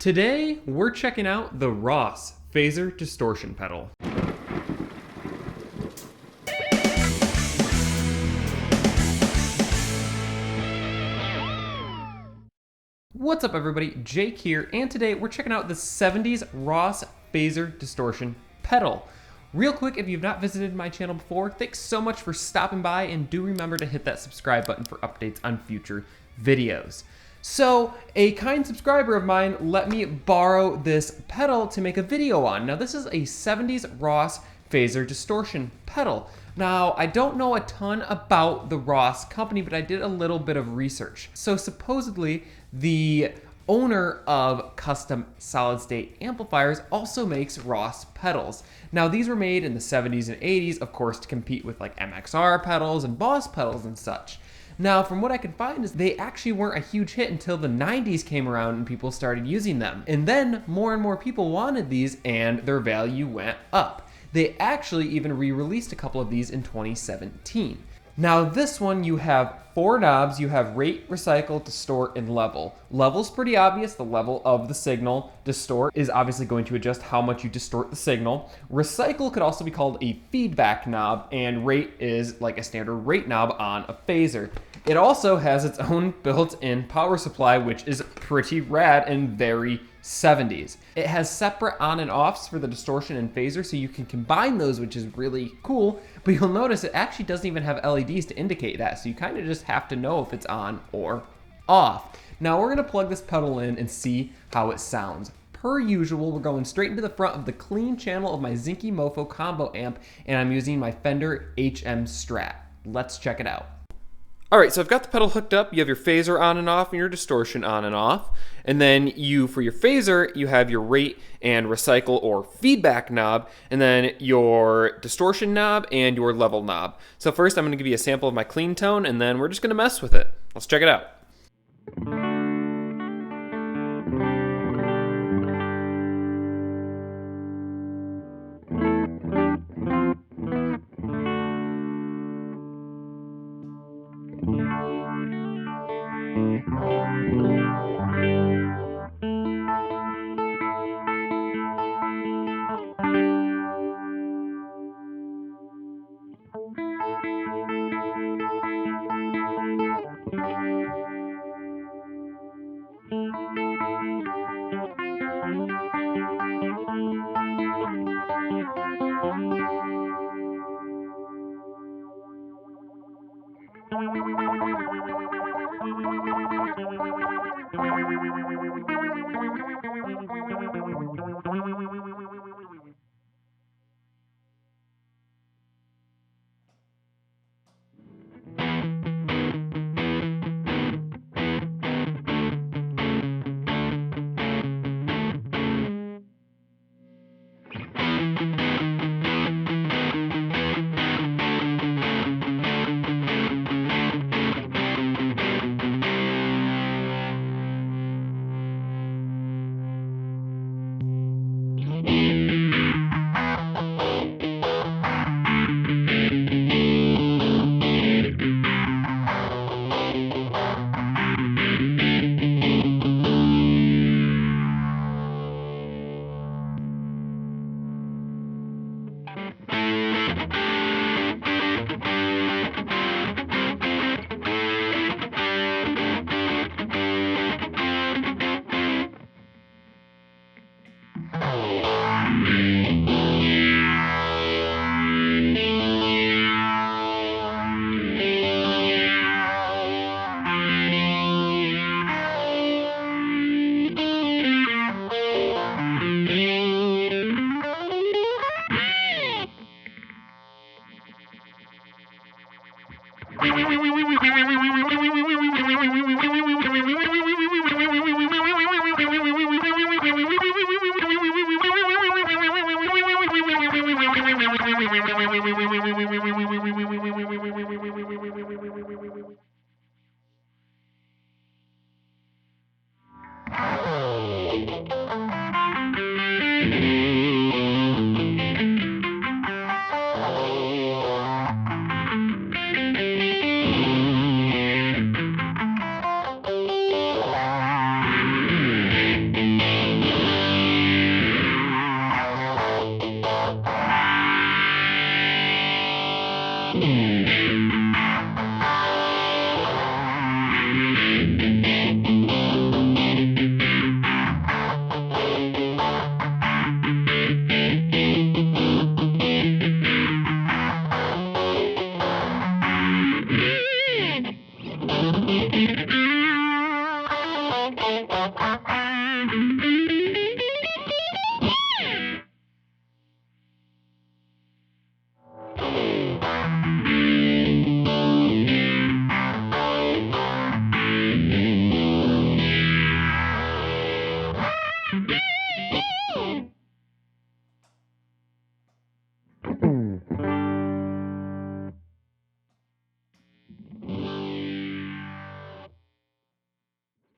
Today, we're checking out the Ross Phaser Distortion Pedal. What's up everybody, Jake here, and today we're checking out the 70s Ross Phaser Distortion Pedal. Real quick, if you've not visited my channel before, thanks so much for stopping by, and do remember to hit that subscribe button for updates on future videos. So, a kind subscriber of mine let me borrow this pedal to make a video on. Now this is a 70s Ross Phaser Distortion pedal. Now, I don't know a ton about the Ross company, but I did a little bit of research. So supposedly, the owner of Kustom solid state amplifiers also makes Ross pedals. Now these were made in the 70s and 80s, of course, to compete with like MXR pedals and Boss pedals and such. Now, from what I can find is they actually weren't a huge hit until the 90s came around and people started using them. And then more and more people wanted these and their value went up. They actually even re-released a couple of these in 2017. Now this one, you have 4 knobs. You have rate, recycle, distort, and level. Level's pretty obvious, the level of the signal. Distort is obviously going to adjust how much you distort the signal. Recycle could also be called a feedback knob, and rate is like a standard rate knob on a phaser. It also has its own built-in power supply, which is pretty rad and very 70s. It has separate on and offs for the distortion and phaser, so you can combine those, which is really cool, but you'll notice it actually doesn't even have LEDs to indicate that, so you kind of just have to know if it's on or off. Now we're gonna plug this pedal in and see how it sounds. Per usual, we're going straight into the front of the clean channel of my Zinky Mofo combo amp, and I'm using my Fender HM Strat. Let's check it out. All right, so I've got the pedal hooked up. You have your phaser on and off and your distortion on and off. And then for your phaser, you have your rate and recycle or feedback knob, and then your distortion knob and your level knob. So first I'm gonna give you a sample of my clean tone, and then we're just gonna mess with it. Let's check it out.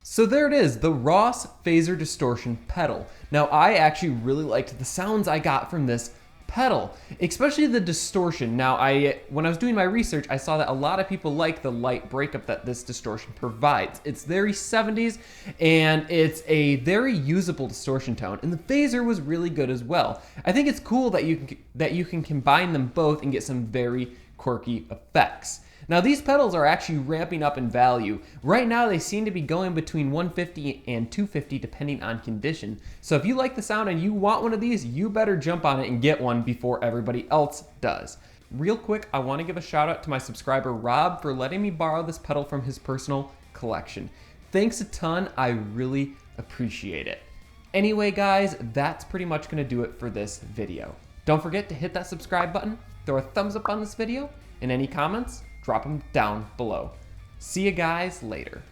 So there it is, the Ross Phaser Distortion pedal. Now I actually really liked the sounds I got from this pedal, especially the distortion. Now when I was doing my research, I saw that a lot of people like the light breakup that this distortion provides. It's very 70s and it's a very usable distortion tone, and the phaser was really good as well. I think it's cool that you can combine them both and get some very quirky effects. Now these pedals are actually ramping up in value. Right now they seem to be going between $150 and $250 depending on condition. So if you like the sound and you want one of these, you better jump on it and get one before everybody else does. Real quick, I want to give a shout out to my subscriber Rob for letting me borrow this pedal from his personal collection. Thanks a ton, I really appreciate it. Anyway guys, that's pretty much going to do it for this video. Don't forget to hit that subscribe button, throw a thumbs up on this video, and any comments, drop them down below. See you guys later.